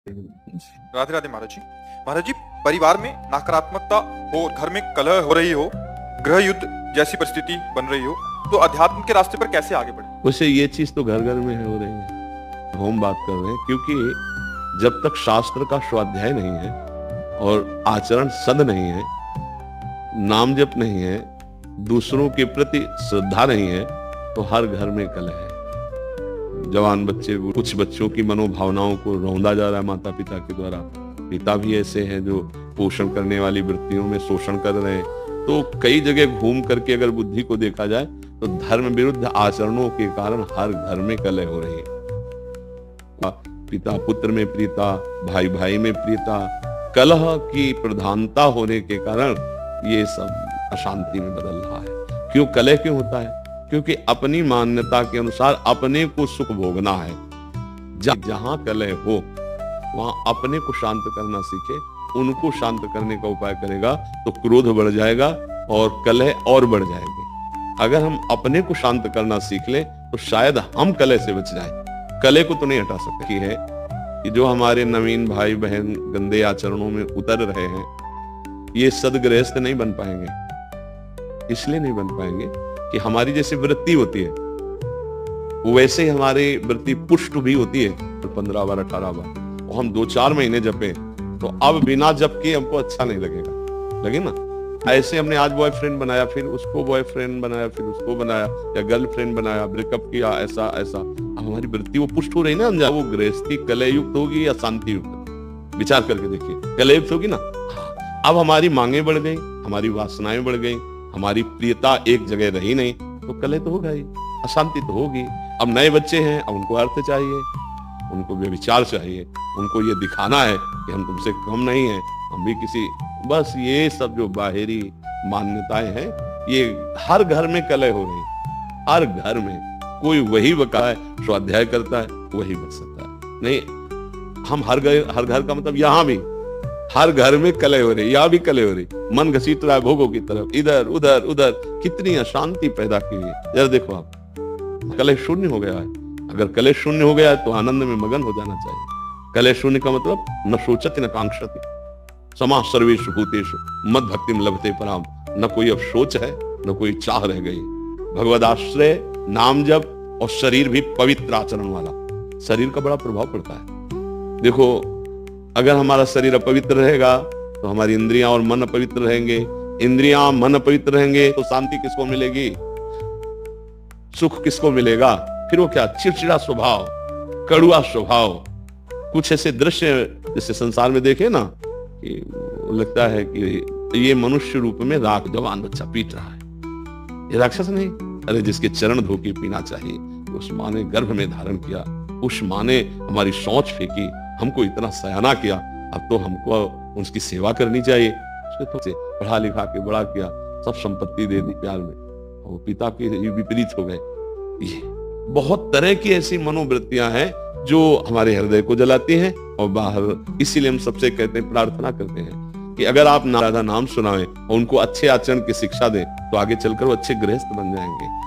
राधे राधे महाराज जी। महाराज जी, परिवार में नकारात्मकता हो, घर में कलह हो रही हो, गृह युद्ध जैसी परिस्थिति बन रही हो, तो अध्यात्म के रास्ते पर कैसे आगे बढ़े? वैसे ये चीज तो घर घर में हो रही है, हम बात कर रहे हैं, क्योंकि जब तक शास्त्र का स्वाध्याय नहीं है और आचरण सद नहीं है, नाम जप नहीं है, दूसरों के प्रति श्रद्धा नहीं है, तो हर घर में कलह है। जवान बच्चे, कुछ बच्चों की मनोभावनाओं को रौंदा जा रहा है माता पिता के द्वारा। पिता भी ऐसे हैं जो पोषण करने वाली वृत्तियों में शोषण कर रहे हैं। तो कई जगह घूम करके अगर बुद्धि को देखा जाए तो धर्म विरुद्ध आचरणों के कारण हर घर में कलह हो रही है। पिता पुत्र में प्रीता, भाई भाई में प्रीता, कलह की प्रधानता होने के कारण ये सब अशांति में बदल रहा है। क्यों कलह क्यों होता है? क्योंकि अपनी मान्यता के अनुसार अपने को सुख भोगना है। जहां कलह हो वहां अपने को शांत करना सीखे, उनको शांत करने का उपाय करेगा तो क्रोध बढ़ जाएगा और कलह और बढ़ जाएगी। अगर हम अपने को शांत करना सीख ले तो शायद हम कलह से बच जाएं। कलह को तो नहीं हटा सकती है कि जो हमारे नवीन भाई बहन गंदे आचरणों में उतर रहे हैं, ये सदगृहस्थ नहीं बन पाएंगे। इसलिए नहीं बन पाएंगे कि हमारी जैसी वृत्ति होती है वैसे ही हमारी वृत्ति पुष्ट भी होती है। तो 15 बार 18 बार और हम 2-4 महीने जपे तो अब बिना जप के हमको अच्छा नहीं लगेगा, लगे ना? ऐसे हमने आज बॉयफ्रेंड बनाया, फिर उसको बॉयफ्रेंड बनाया, फिर उसको बनाया, या गर्लफ्रेंड बनाया, ब्रेकअप किया, ऐसा ऐसा। अब हमारी वृत्ति वो पुष्ट हो रही ना, वो गृहस्थी कलह युक्त होगी या शांति युक्त? विचार करके देखिए, कलह युक्त होगी ना। अब हमारी मांगे बढ़ गई, हमारी वासनाएं बढ़ गई, हमारी प्रियता एक जगह रही नहीं, तो कलह तो होगा ही, अशांति तो होगी। अब नए बच्चे हैं, अब उनको अर्थ चाहिए, उनको व्यभिचार चाहिए, उनको ये दिखाना है कि हम तुमसे कम नहीं हैं, हम भी किसी, बस ये सब जो बाहरी मान्यताएं हैं, ये हर घर में कलह हो रही है। हर घर में कोई वही बका है, स्वाध्याय करता है, वही बच सकता है। नहीं, हम हर घर का मतलब यहाँ भी हर घर में कलह हो रही, यहाँ भी कलह हो रही, मन घसीट रहा है भोगों की तरफ, इधर उधर उधर, कितनी अशांति पैदा की हुई है। जरा देखो आप, कलह शून्य हो गया है। अगर कलह शून्य हो गया है तो आनंद में मगन हो जाना चाहिए। कलह शून्य का मतलब न सोचति न कांक्षति, समा सर्वेषु भूतेषु मद भक्तिम लभते पराम। न कोई अब सोच है, न कोई चाह रह गई। भगवद आश्रय, नाम जप और शरीर भी पवित्र आचरण वाला। शरीर का बड़ा प्रभाव पड़ता है। देखो, अगर हमारा शरीर अपवित्र रहेगा तो हमारी इंद्रियां और मन अपवित्र रहेंगे। इंद्रियां मन अपवित्र रहेंगे तो शांति किसको मिलेगी? सुख किसको मिलेगा? फिर वो क्या, चिड़चिड़ा स्वभाव, कड़ुआ स्वभाव। कुछ ऐसे दृश्य जैसे संसार में देखे ना कि लगता है कि ये मनुष्य रूप में राख जवान बच्चा पीट रहा है, ये राक्षस नहीं। अरे जिसके चरण धो के पीना चाहिए, उस माँ ने गर्भ में धारण किया, उस माँ ने हमारी सोच फेंकी, हमको इतना सयाना किया, अब तो हमको उसकी सेवा करनी चाहिए। उसने पढ़ा लिखा के बड़ा किया, सब संपत्ति दे दी प्यार में, और पिता के विपरीत हो गए। ये बहुत तरह की ऐसी मनोवृत्तियां हैं जो हमारे हृदय को जलाती हैं और बाहर। इसीलिए हम सबसे कहते हैं, प्रार्थना करते हैं कि अगर आप राधा नाम सुनाएं और उनको अच्छे आचरण की शिक्षा दें तो आगे चलकर वो अच्छे गृहस्थ बन जाएंगे।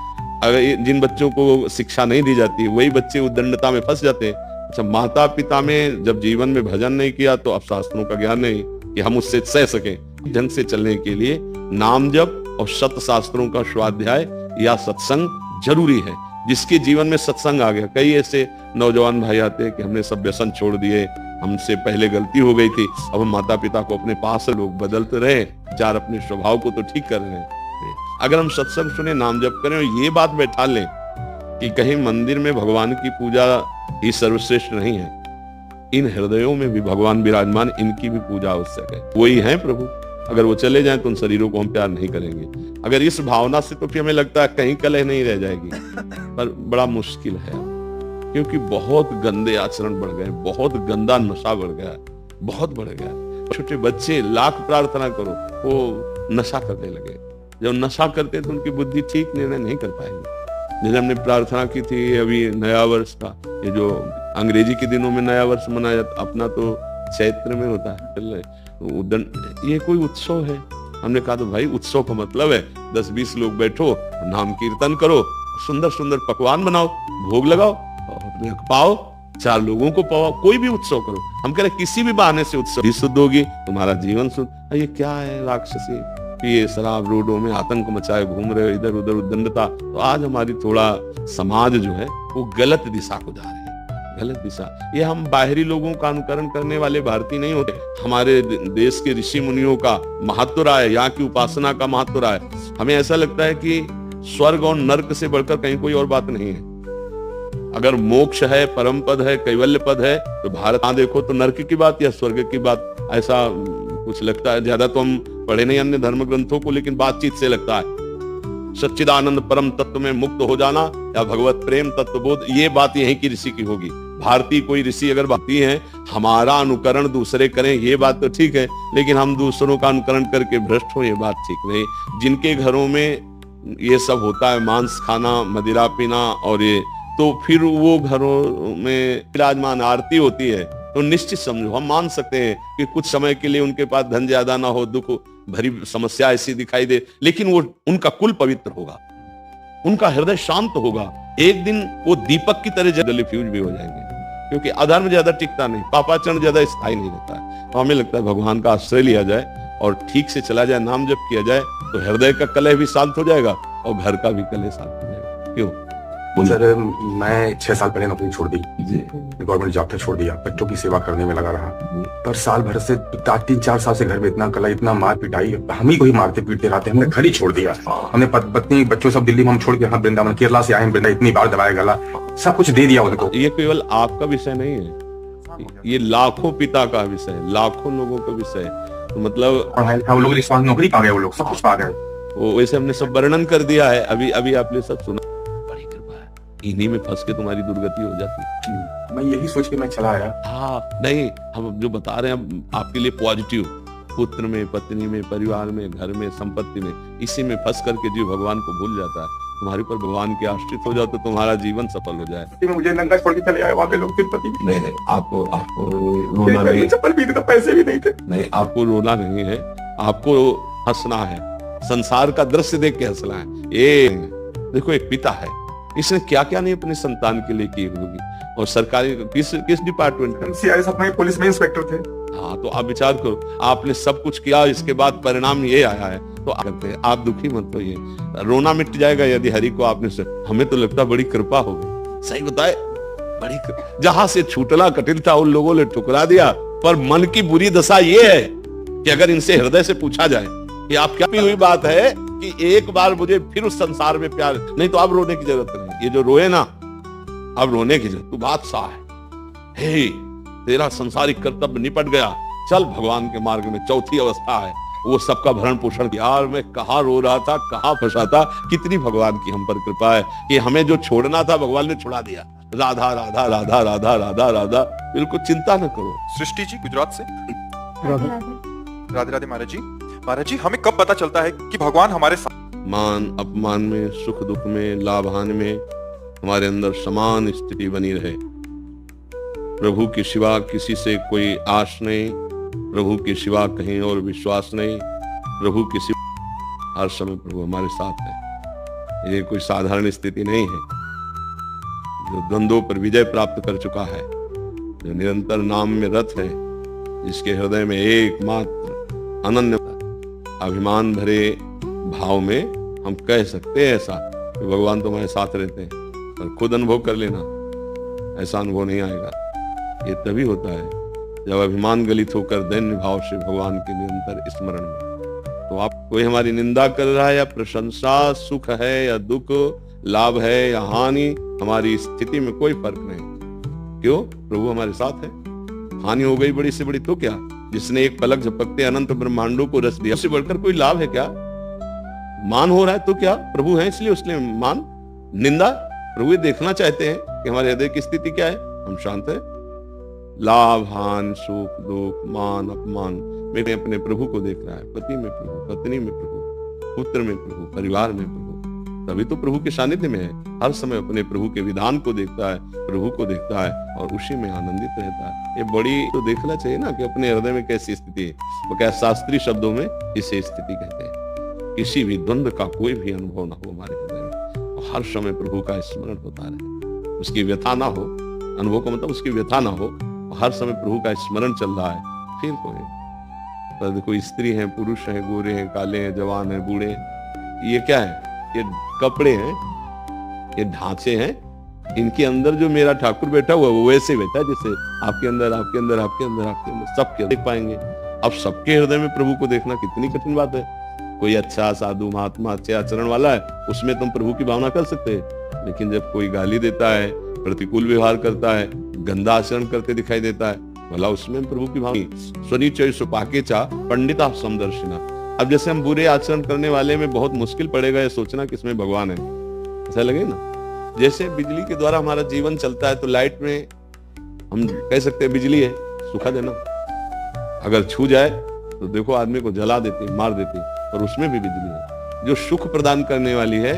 अगर जिन बच्चों को शिक्षा नहीं दी जाती, वही बच्चे उद्दंडता में फंस जाते हैं। अच्छा, माता पिता में जब जीवन में भजन नहीं किया तो अब शास्त्रों का ज्ञान नहीं कि हम उससे सह सकें। ढंग से चलने के लिए नाम जप और सत शास्त्रों का स्वाध्याय या सत्संग जरूरी है। जिसके जीवन में सत्संग आ गया, कई ऐसे नौजवान भाई आते हैं कि हमने सब व्यसन छोड़ दिए, हमसे पहले गलती हो गई थी, अब हम माता पिता को अपने पास लोग बदलते रहे, चार अपने स्वभाव को तो ठीक कर रहे हैं। अगर हम सत्संग सुने, नाम जप करें और ये बात बैठा लें कि कहीं मंदिर में भगवान की पूजा ही सर्वश्रेष्ठ नहीं है, इन हृदयों में भी भगवान विराजमान, इनकी भी पूजा आवश्यक है। वही है प्रभु। अगर वो चले जाएं तो उन शरीरों को हम प्यार नहीं करेंगे। अगर इस भावना से, तो फिर हमें लगता है कहीं कलह नहीं रह जाएगी, पर बड़ा मुश्किल है, क्योंकि बहुत गंदे आचरण बढ़ गए, बहुत गंदा नशा बढ़ गया, बहुत बढ़ गया। छोटे बच्चे, लाख प्रार्थना करो, वो नशा करने लगे। जब नशा करते तो उनकी बुद्धि ठीक निर्णय नहीं कर पाएगी। जैसे हमने प्रार्थना की थी अभी नया वर्ष का, ये जो अंग्रेजी के दिनों में नया वर्ष मनाया जाता, अपना तो चैत्र में होता है। ये कोई उत्सव है? हमने कहा तो भाई उत्सव का मतलब है 10-20 लोग बैठो, नाम कीर्तन करो, सुंदर सुंदर पकवान बनाओ, भोग लगाओ और पाओ, चार लोगों को पाओ, कोई भी उत्सव करो। हम कह रहे किसी भी बहाने से उत्सव शुद्ध होगी, तुम्हारा जीवन शुद्ध। ये क्या है राक्षसी, पिए शराब, रोडों में आतंक मचाए घूम रहे हो, इधर उधर उद्दंडता। तो आज हमारी थोड़ा समाज जो है वो गलत दिशा को जा रही है, गलत दिशा। ये हम बाहरी लोगों का अनुकरण करने वाले भारतीय नहीं होते। हमारे देश के ऋषि मुनियों का महत्व रहा है, यहाँ की उपासना का महत्व रहा है। हमें ऐसा लगता है कि स्वर्ग और नर्क से बढ़कर कहीं कोई और बात नहीं है। अगर मोक्ष है, परम पद है, कैवल्य पद है, तो भारत देखो तो नर्क की बात या स्वर्ग की बात, ऐसा कुछ लगता है। ज्यादा तो हम पढ़े नहीं अन्य धर्म ग्रंथों को, लेकिन बातचीत से लगता है सच्चिदानंद परम तत्व में मुक्त हो जाना या भगवत प्रेम तत्व बोध, ये बात यहीं की ऋषि की होगी। भारतीय कोई ऋषि अगर भारतीय है, हमारा अनुकरण दूसरे करें ये बात तो ठीक है, लेकिन हम दूसरों का अनुकरण करके भ्रष्ट हो ये बात ठीक नहीं। जिनके घरों में ये सब होता है, मांस खाना, मदिरा पीना और ये, तो फिर वो घरों में विराजमान आरती होती है, तो निश्चित समझो हम मान सकते हैं कि कुछ समय के लिए उनके पास धन ज्यादा ना हो, दुख भरी समस्या ऐसी दिखाई दे, लेकिन वो उनका कुल पवित्र होगा, उनका हृदय शांत होगा। एक दिन वो दीपक की तरह जल्दी फ्यूज भी हो जाएंगे, क्योंकि अधर्म ज्यादा टिकता नहीं, पापाचरण ज्यादा स्थायी नहीं रहता है। तो हमें लगता है भगवान का आश्रय लिया जाए और ठीक से चला जाए, नाम जप किया जाए, तो हृदय का कलह भी शांत हो जाएगा और घर का भी कलह शांत हो जाएगा। क्यों सर, मैं 6 साल पहले नौकरी छोड़ दी, गवर्नमेंट जॉब था, छोड़ दिया, बच्चों की सेवा करने में लगा रहा। पर साल भर से 3-4 साल से घर में इतना कला, इतना मार पिटाई, हम ही को ही मारते पीटते रहते, हमने घर ही छोड़ दिया। हमने पत्नी बच्चों सब दिल्ली में हम छोड़ के, हाँ वृंदावन, केरला से आए, वृंदावन इतनी बार दबाया गला, सब कुछ दे दिया उनको। ये केवल आपका विषय नहीं है, ये लाखों पिता का विषय है, लाखों लोगों का विषय है। तो मतलब वो लोग नौकरी पा गए, वो लोग सब कुछ पा गए। वो वैसे हमने सब वर्णन कर दिया है, अभी अभी आपने सब सुना। इन्हीं में फंस के तुम्हारी दुर्गति हो जाती है। मैं यही सोच के मैं चला आया। हाँ नहीं, हम जो बता रहे हैं आपके लिए पॉजिटिव, पुत्र में, पत्नी में, परिवार में, घर में, संपत्ति में, इसी में फंस करके जीव भगवान को भूल जाता है। तुम्हारे ऊपर भगवान के आश्रित हो जाओ तो तुम्हारा जीवन सफल हो जाए। मुझे नंगा छोड़ के चले आए वहाँ पे लोग, तिरुपति। नहीं, आपको रोना नहीं, चप्पल भी थे, पैसे भी नहीं थे। नहीं, आपको रोना नहीं है, आपको हंसना है, संसार का दृश्य देख के हंसना है। ये देखो, एक पिता है, इसने क्या क्या नहीं अपने संतान के लिए की होगी। और सरकारी किस डिपार्टमेंट में, सीआईएस अपने पुलिस में इंस्पेक्टर थे। हाँ, तो आप विचार करो, आपने सब कुछ किया, इसके बाद परिणाम ये आया है, तो करते हैं। आप दुखी मत होइए, रोना मिट जाएगा यदि हरि को आपने से। हमें तो लगता बड़ी कृपा हो गई, सही बताए, बड़ी जहां से छूटना कठिन था उन लोगों ने ठुकरा दिया। पर मन की बुरी दशा ये है कि अगर इनसे हृदय से पूछा जाए कि आप क्या हुई बात है कि एक बार मुझे फिर उस संसार में प्यार, नहीं तो अब रोने की जरूरत नहीं। ये जो रोए ना, अब रोने की जरूरत, तू बादशाह है, हे तेरा संसारिक कर्तव्य निपट गया, चल भगवान के मार्ग में। चौथी अवस्था है वो सबका भरण पोषण। यार मैं कहाँ रो रहा था, कहाँ फंसा था, कितनी भगवान की हम पर कृपा है कि हमें जो छोड़ना था भगवान ने छुड़ा दिया। राधा राधा राधा राधा राधा राधा, बिल्कुल चिंता न करो। सृष्टि जी गुजरात से, राधे राधे महाराज जी। महाराज जी, हमें कब पता चलता है कि भगवान हमारे साथ? मान अपमान में, सुख दुख में, लाभ हानि में हमारे अंदर समान स्थिति बनी रहे। प्रभु के सिवा किसी से कोई आश नहीं, प्रभु के सिवा कहीं और विश्वास नहीं, प्रभु के सिवा हर समय प्रभु हमारे साथ है। ये कोई साधारण स्थिति नहीं है। जो द्वंद्वों पर विजय प्राप्त कर चुका है, जो निरंतर नाम में रत है, जिसके हृदय में एकमात्र अनन्य अभिमान भरे भाव में हम कह सकते हैं ऐसा कि भगवान तुम्हारे साथ रहते हैं। पर खुद अनुभव कर लेना, ऐसा अनुभव नहीं आएगा। ये तभी होता है जब अभिमान गलित होकर दैन्य भाव से भगवान के निरंतर स्मरण में। तो आप कोई हमारी निंदा कर रहा है या प्रशंसा, सुख है या दुख, लाभ है या हानि, हमारी स्थिति में कोई फर्क नहीं। क्यों? प्रभु हमारे साथ है। हानि हो गई बड़ी से बड़ी तो क्या, जिसने एक पलक झपकते अनंत ब्रह्मांडों को रस दिया, उससे बढ़कर कोई लाभ है क्या? मान हो रहा है तो क्या, प्रभु है इसलिए उसने मान। निंदा, प्रभु ये देखना चाहते हैं कि हमारे हृदय की स्थिति क्या है, हम शांत है। लाभ हानि, सुख दुख, मान अपमान, मेरे अपने प्रभु को देख रहा है। पति में प्रभु, पत्नी में प्रभु, पुत्र में प्रभु, परिवार में प्रभु, तभी तो प्रभु के सानिध्य में है। हर समय अपने प्रभु के विधान को देखता है, प्रभु को देखता है और उसी में आनंदित रहता है। ये बड़ी तो देखना चाहिए ना कि अपने हृदय में कैसी स्थिति है। वो क्या शास्त्रीय शब्दों में इसे स्थिति कहते हैं। किसी भी द्वंद्व का कोई भी अनुभव ना हो हमारे हृदय में, और हर समय प्रभु का स्मरण होता रहे, उसकी व्यथा ना हो, अनुभव का मतलब उसकी व्यथा ना हो, हर समय प्रभु का स्मरण चल रहा है, फिर कोई पर देखो स्त्री हैं, पुरुष हैं, गोरे हैं, काले हैं, जवान हैं, बूढ़े हैं, ये क्या है? ये कपड़े हैं, ये ढांचे हैं। इनके अंदर जो मेरा ठाकुर बैठा हुआ है वो वैसे बैठा है जैसे आपके अंदर, आपके अंदर, आपके अंदर, आपके अंदर, सबके देख पाएंगे। अब सबके हृदय में प्रभु को देखना कितनी कठिन बात है। कोई अच्छा साधु महात्मा अच्छे आचरण वाला है, उसमें तुम प्रभु की भावना कर सकते हैं, लेकिन जब कोई गाली देता है, प्रतिकूल व्यवहार करता है, गंदा आचरण करते दिखाई देता है, भला उसमें प्रभु की भावना। स्वनिचय सुपाकेचा पंडिता समदर्शिना। अब जैसे हम बुरे आचरण करने वाले में बहुत मुश्किल पड़ेगा ये सोचना कि इसमें भगवान है, ऐसा लगे ना। जैसे बिजली के द्वारा हमारा जीवन चलता है, तो लाइट में हम कह सकते हैं बिजली है, सुखा देना, अगर छू जाए तो देखो आदमी को जला देती, मार देती, और उसमें भी बिजली है। जो सुख प्रदान करने वाली है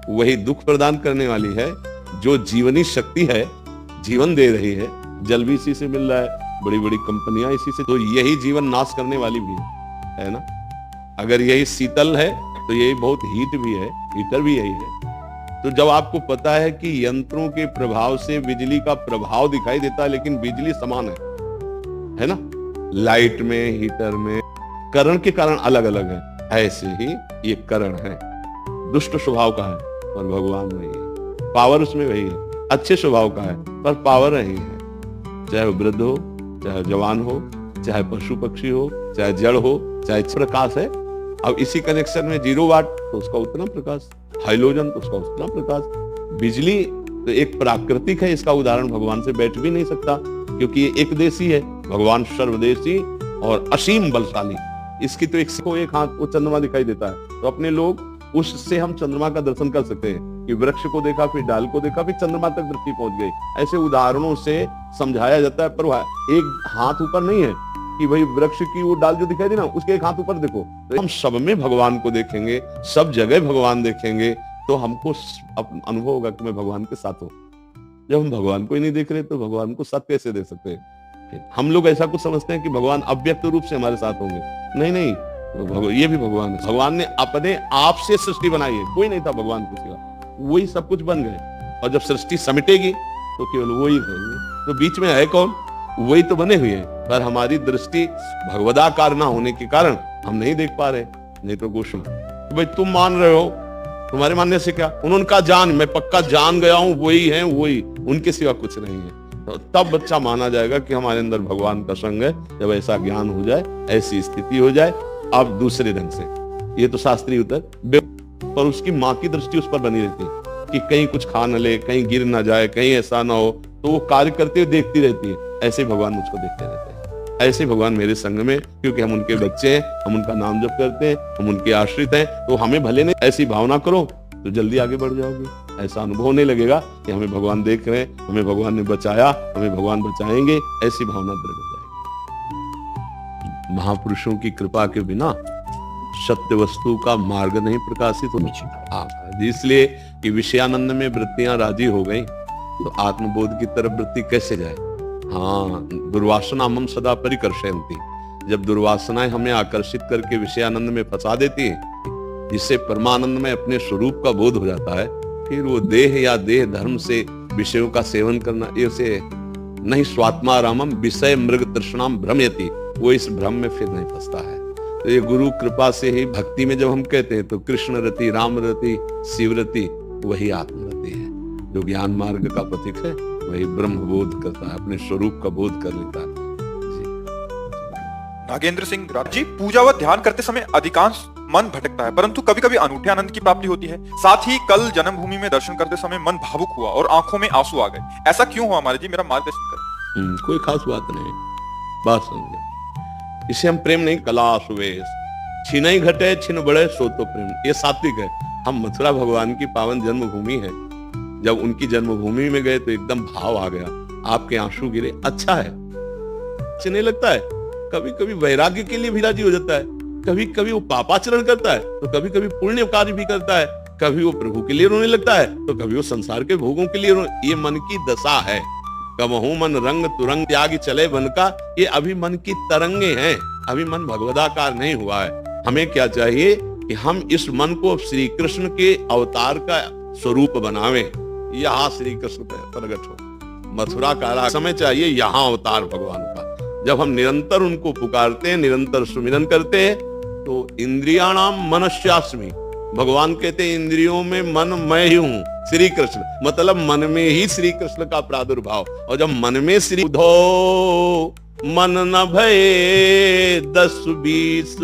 वही दुख प्रदान करने वाली है। जो जीवनी शक्ति है, जीवन दे रही है, जल भी इसी से मिल रहा है, बड़ी बड़ी कंपनियां इसी से, तो यही जीवन नाश करने वाली भी है ना। अगर यही शीतल है तो यही बहुत हीट भी है, हीटर भी यही है। तो जब आपको पता है कि यंत्रों के प्रभाव से बिजली का प्रभाव दिखाई देता है, लेकिन बिजली समान है ना, लाइट में, हीटर में, करण के कारण अलग अलग है, ऐसे ही ये करण है, दुष्ट स्वभाव का है पर भगवान वही है, पावर उसमें वही है, अच्छे स्वभाव का है पर पावर नहीं है। चाहे वो वृद्ध हो, चाहे जवान हो, चाहे पशु पक्षी हो, चाहे जड़ हो, चाहे प्रकाश है। अब इसी कनेक्शन में 0 वाट तो उसका उतना प्रकाश, हाइलोजन तो उसका उतना प्रकाश। बिजली तो एक प्राकृतिक है, इसका उदाहरण भगवान से बैठ भी नहीं सकता, क्योंकि ये एक देशी है, भगवान सर्वदेशी और असीम बलशाली। इसकी तो एक हाथ वो चंद्रमा दिखाई देता है, तो अपने लोग उससे हम चंद्रमा का दर्शन कर सकते हैं कि वृक्ष को देखा, फिर डाल को देखा, फिर चंद्रमा तक दृष्टि पहुंच गई। ऐसे उदाहरणों से समझाया जाता है, पर एक हाथ ऊपर नहीं है कि भाई वृक्ष की वो डाल जो दिखाई दे ना, उसके एक हाथ ऊपर देखो। तो हम सब में भगवान को देखेंगे, सब जगह भगवान देखेंगे, तो हमको अनुभव होगा कि मैं भगवान के साथ हूँ। जब हम भगवान को ही नहीं देख रहे तो भगवान को साथ कैसे दे सकते हैं? हम लोग ऐसा कुछ समझते हैं कि भगवान अव्यक्त रूप से हमारे साथ होंगे, नहीं नहीं, ये भी भगवान है। भगवान ने अपने आप से सृष्टि बनाई है, कोई नहीं था भगवान के सिवा, वही सब कुछ बन गए। और जब सृष्टि समिटेगी तो केवल वही रहेंगे। तो बीच में है कौन? वही तो बने हुए हैं, पर हमारी दृष्टि भगवदाकार ना होने के कारण हम नहीं देख पा रहे। नहीं तो गोशु भाई तुम मान रहे हो, तुम्हारे मानने से क्या, उन्होंने कहा जान, मैं पक्का जान गया हूं, वही है, वही, उनके सिवा कुछ नहीं है। तो तब बच्चा माना जाएगा कि हमारे अंदर भगवान का संग है। जब ऐसा ज्ञान हो जाए, ऐसी स्थिति हो जाए, अब दूसरे ढंग से, ये तो शास्त्रीय उत्तर, पर उसकी माँ की दृष्टि उस पर बनी रहती है कि कहीं कुछ खा न ले, कहीं गिर ना जाए, कहीं ऐसा ना हो, तो वो कार्य करते हुए देखती रहती है। ऐसे भगवान मुझको देखते रहते हैं, ऐसे भगवान मेरे संग में, क्योंकि हम उनके बच्चे हैं, हम उनका नाम जप करते हैं, हम उनके आश्रित हैं, तो हमें भले नहीं, ऐसी भावना करो तो जल्दी आगे बढ़ जाओगे। ऐसा अनुभव होने लगेगा कि हमें भगवान देख रहे हैं, हमें भगवान ने बचाया, हमें भगवान बचाएंगे, ऐसी भावना दृढ़ हो जाएगी। महापुरुषों की कृपा के बिना सत्य वस्तु का मार्ग नहीं प्रकाशित होना। इसलिए कि विषयानंद में वृत्तियां राजी हो गई तो आत्मबोध की तरफ वृत्ति कैसे जाए। हाँ, दुर्वासना मम सदा परिकर्षयन्ति। जब दुर्वासनाएं हमें आकर्षित करके विषयानंद में फंसा देती है, जिससे परमानंद में अपने स्वरूप का बोध हो जाता है, फिर वो देह या देह धर्म से विषयों का सेवन करना, ऐसे नहीं, स्वात्मारामम विषय मृग तृष्णाम भ्रमयति, वो इस भ्रम में फिर नहीं फंसता है। तो ये गुरु कृपा से ही भक्ति में जब हम कहते हैं तो कृष्ण रति, राम रति, शिव रति, वही आत्मरति है। जो ज्ञान मार्ग का प्रतीक है वही ब्रह्म बोध करता है, अपने स्वरूप का बोध कर लेता है। नागेंद्र सिंह जी, पूजा व ध्यान करते समय अधिकांश मन भटकता है, परंतु कभी कभी अनूठे आनंद की प्राप्ति होती है। साथ ही कल जन्मभूमि में दर्शन करते समय मन भावुक हुआ और आंखों में आंसू आ गए। ऐसा क्यों हुआ हमारे जी, मेरा मार्गदर्शन करें। कोई खास बात नहीं, बात समझे। इसे हम प्रेम नहीं, कला सुवेश, छिनई घटे छिन बड़े सो तो प्रेम, ये सात्विक है। हम मथुरा भगवान की पावन जन्मभूमि है, जब उनकी जन्मभूमि में गए तो एकदम भाव आ गया, आपके आंसू गिरे, अच्छा है, अच्छा नहीं लगता है। कभी कभी वैराग्य के लिए भी राजी हो जाता है, कभी कभी वो पापाचरण करता है, तो कभी कभी पुण्य कार्य भी करता है, कभी वो प्रभु के लिए रोने लगता है, तो कभी वो संसार के भोगों के लिए रोने। ये मन की दशा है। कमहू मन रंग तुरंग त्याग चले बन का, ये अभी मन की तरंगे हैं, अभी मन भगवदाकार नहीं हुआ है। हमें क्या चाहिए कि हम इस मन को श्री कृष्ण के अवतार का स्वरूप बनावें, यहाँ श्री कृष्ण प्रकट हो। मथुरा का समय चाहिए यहाँ अवतार भगवान का। जब हम निरंतर उनको पुकारते हैं, निरंतर सुमिरन करते हैं, तो इंद्रियाणाम मनस्यास्मि, भगवान कहते हैं इंद्रियों में मन मैं ही हूं। श्री कृष्ण मतलब मन में ही श्री कृष्ण का प्रादुर्भाव। और जब मन में श्री धो मन न भये 10-20,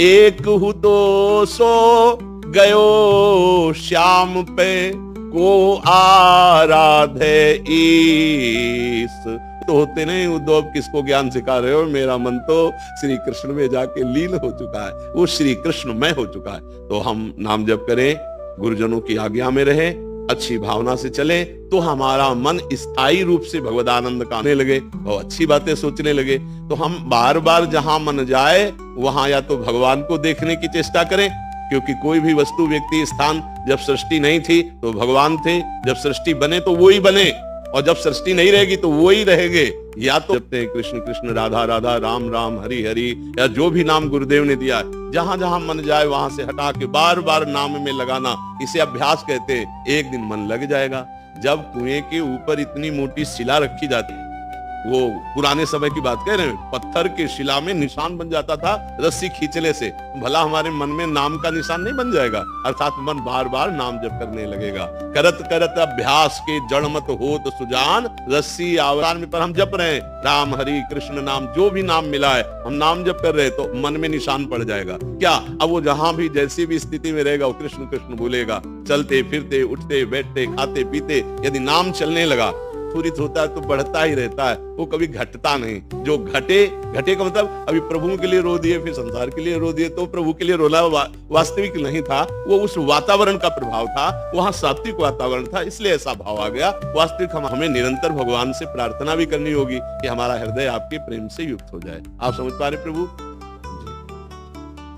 एक हु 200 गयो श्याम पे को आराधे ईस। तो होते नहीं उद्धव, किसको ज्ञान सिखा रहे हो? मेरा मन तो श्री कृष्ण में जाके लीन हो चुका है, वो श्री कृष्ण में हो चुका है। तो हम नाम जप करें, गुरुजनों की आज्ञा में रहे, अच्छी भावना से चले, तो हमारा मन स्थायी रूप से भगवदानंद का आने लगे और अच्छी बातें सोचने लगे। तो हम बार बार जहां मन जाए वहां या तो भगवान को देखने की चेष्टा करें, क्योंकि कोई भी वस्तु, व्यक्ति, स्थान जब सृष्टि नहीं थी तो भगवान थे, जब सृष्टि बने तो वो ही बने, और जब सृष्टि नहीं रहेगी तो वो ही रहेंगे। या तो जपते हैं कृष्ण कृष्ण राधा राधा राम राम हरि हरि, या जो भी नाम गुरुदेव ने दिया, जहां जहां मन जाए वहां से हटा के बार बार नाम में लगाना, इसे अभ्यास कहते हैं। एक दिन मन लग जाएगा। जब कुएं के ऊपर इतनी मोटी शिला रखी जाती है, वो पुराने समय की बात कह रहे हैं, पत्थर की शिला में निशान बन जाता था रस्सी खींचने से। भला हमारे मन में नाम का निशान नहीं बन जाएगा? अर्थात मन बार बार नाम जप करने लगेगा। करत करत अभ्यास के जड़ मत होत सुजान, रस्सी आवरण में पर हम जप रहे हैं राम हरि कृष्ण नाम, जो भी नाम मिला है हम नाम जप कर रहे हैं, तो मन में निशान पड़ जाएगा। क्या अब वो जहां भी जैसी भी स्थिति में रहेगा वो कृष्ण कृष्ण बोलेगा। चलते फिरते उठते बैठते खाते पीते यदि नाम चलने लगा, स्फुरित होता है तो बढ़ता ही रहता है, वो कभी घटता नहीं। जो घटे का मतलब अभी प्रभु के लिए रो दिए फिर संसार के लिए रो दिए, तो प्रभु के लिए रोना वास्तविक नहीं था, वो उस वातावरण का प्रभाव था, वहां सात्विक वातावरण था, इसलिए ऐसा भाव आ गया। वास्तविक हमें निरंतर भगवान से प्रार्थना भी करनी होगी कि हमारा हृदय आपके प्रेम से युक्त हो जाए। आप समझ पा रहे प्रभु?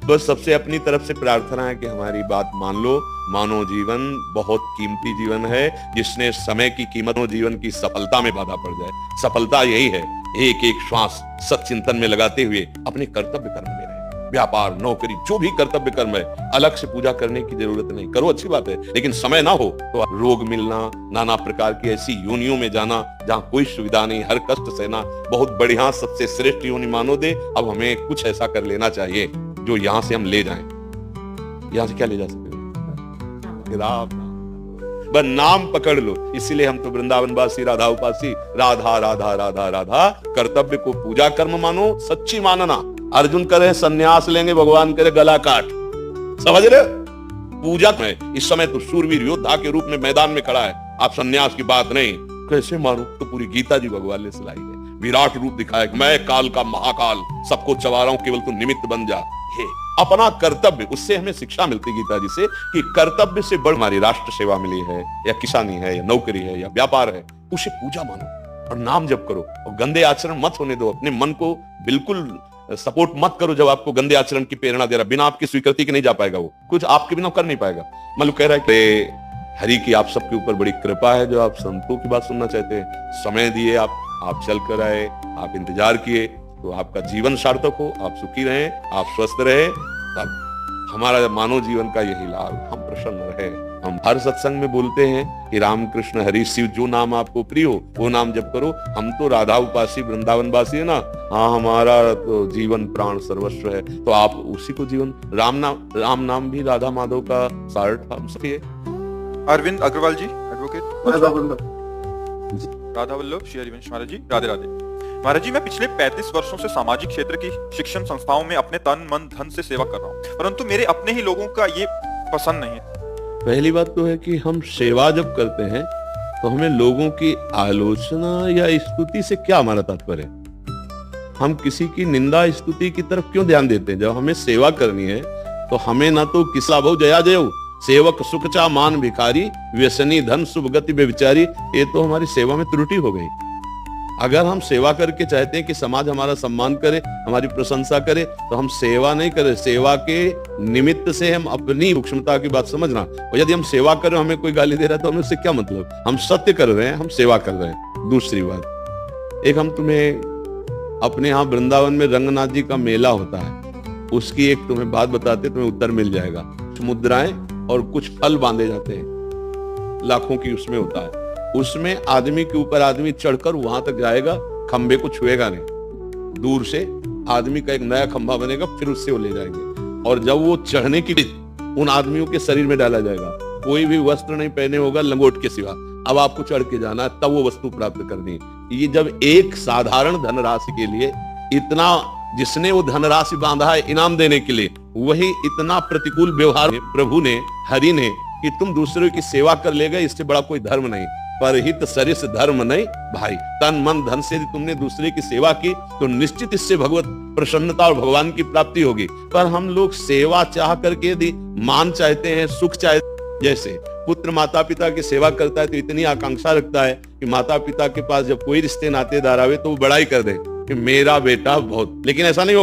बस सबसे अपनी तरफ से प्रार्थना है कि हमारी बात मान लो। मानव जीवन बहुत कीमती जीवन है, जिसने समय की कीमत जीवन की सफलता में बाधा पड़ जाए। सफलता यही है, एक एक श्वास सत्चिंतन में लगाते हुए अपने कर्तव्य कर्म में रहे। व्यापार नौकरी जो भी कर्तव्य कर्म है, अलग से पूजा करने की जरूरत नहीं। करो अच्छी बात है, लेकिन समय ना हो तो रोग मिलना, नाना प्रकार की ऐसी योनियों में जाना जहाँ कोई सुविधा नहीं, हर कष्ट सहना, बहुत बढ़िया सबसे श्रेष्ठ योनि मानो दे। अब हमें कुछ ऐसा कर लेना चाहिए जो यहाँ से हम ले जाएं। यहाँ से क्या ले जा सकते हैं? बस नाम पकड़ लो। इसीलिए हम तो वृंदावनवासी राधा उपासी, राधा राधा राधा राधा। कर्तव्य को पूजा कर्म मानो, सच्ची मानना। अर्जुन करे सन्यास लेंगे, भगवान करे गला काट। समझ रहे? पूजा में इस समय तो शूरवीर योद्धा के रूप में मैदान में खड़ा है, आप सन्यास की बात नहीं। कैसे मानो? तो पूरी गीता जी भगवान ने सुनाई है, विराट रूप दिखाया कि मैं काल का महाकाल, सबको चबा रहा हूं, केवल तू निमित्त बन जा। हे अपना कर्तव्य, उससे हमें शिक्षा मिलती गीता जी से कि कर्तव्य से बढ़ हमारी राष्ट्र सेवा मिली है, या किसानी है, या नौकरी है, या व्यापार है, उसे पूजा मानो और नाम जप करो और गंदे आचरण मत होने दो। अपने मन को बिल्कुल सपोर्ट मत करो जब आपको गंदे आचरण की प्रेरणा दे रहा। बिना आपकी स्वीकृति के नहीं जा पाएगा, वो कुछ आपके बिना कर नहीं पाएगा। मतलब कह रहा है कि हरि की आप सबके ऊपर बड़ी कृपा है, जो आप संतों की बात सुनना चाहते हैं, समय दिए, आप चल कर आए, आप इंतजार किए, तो आपका जीवन सार्थक हो, आप सुखी रहें, आप स्वस्थ रहे। तब हमारा मानव जीवन का यही लाभ, हम प्रसन्न रहे। हम हर सत्संग में बोलते हैं कि राम कृष्ण हरि शिव जो नाम आपको प्रिय हो वो नाम जप करो। हम तो राधा उपासी वृंदावनवासी है ना, हाँ हमारा तो जीवन प्राण सर्वस्व है, तो आप उसी को जीवन। राम नाम भी राधा माधव का सार्थ हम सभी है। अरविंद अग्रवाल जी, एडवोकेट। राधा वल्लभ, श्री हरिवंश महाराज जी, राधे राधे। महाराज जी, मैं पिछले 35 वर्षों से सामाजिक क्षेत्र की शिक्षण संस्थाओं में अपने तन मन धन से सेवा कर रहा हूँ, परंतु मेरे अपने ही लोगों का ये पसंद नहीं है। पहली बात तो है कि हम सेवा जब करते हैं तो हमें लोगों की आलोचना या स्तुति से क्या हमारा तात्पर्य है? हम किसी की निंदा स्तुति की तरफ क्यों ध्यान देते हैं? जब हमें सेवा करनी है तो हमें ना तो किसला भव जया जय, सेवक सुख चा मान भिखारी, व्यसनी धन शुभ गति बेविचारी। ये तो हमारी सेवा में त्रुटि हो गई। अगर हम सेवा करके चाहते हैं कि समाज हमारा सम्मान करे, हमारी प्रशंसा करे, तो हम सेवा नहीं करें। सेवा के निमित्त से हम अपनी सूक्ष्मता की बात समझना। और यदि हम सेवा कर रहे हैं, हमें कोई गाली दे रहा है तो हमें उससे क्या मतलब? हम सत्य कर रहे हैं, हम सेवा कर रहे हैं। दूसरी बात, एक हम तुम्हें अपने यहाँ वृंदावन में रंगनाथ जी का मेला होता है, उसकी एक तुम्हें बात बताते, तुम्हें उत्तर मिल जाएगा। मुद्राएं और कुछ फल बांधे जाते हैं, लाखों की उसमें होता है। उसमें आदमी के ऊपर आदमी चढ़कर वहां तक जाएगा, खंबे को छुएगा नहीं, दूर से आदमी का एक नया खंभा बनेगा, फिर उससे वो ले जाएंगे। और जब वो चढ़ने की उन आदमियों के शरीर में डाला जाएगा, कोई भी वस्त्र नहीं पहने होगा लंगोट के सिवा, अब आपको चढ़ के जाना है, तब वो वस्तु प्राप्त करनी है। ये जब एक साधारण धनराशि के लिए इतना, जिसने वो धनराशि बांधा है इनाम देने के लिए, वही इतना प्रतिकूल व्यवहार प्रभु ने, हरि ने, कि तुम दूसरों की सेवा कर ले गए, इससे बड़ा कोई धर्म नहीं। परहित सरिस धर्म नहीं भाई, तन मन धन से यदि तुमने दूसरे की सेवा की तो निश्चित इससे भगवत प्रसन्नता और भगवान की प्राप्ति होगी। पर हम लोग सेवा चाह करके यदि मान चाहते हैं, सुख चाहते, जैसे पुत्र माता पिता की सेवा करता है तो इतनी आकांक्षा रखता है कि माता पिता के पास जब कोई रिश्ते नातेदार आवे तो वो बड़ाई कर दे कि मेरा बेटा बहुत, लेकिन ऐसा नहीं हो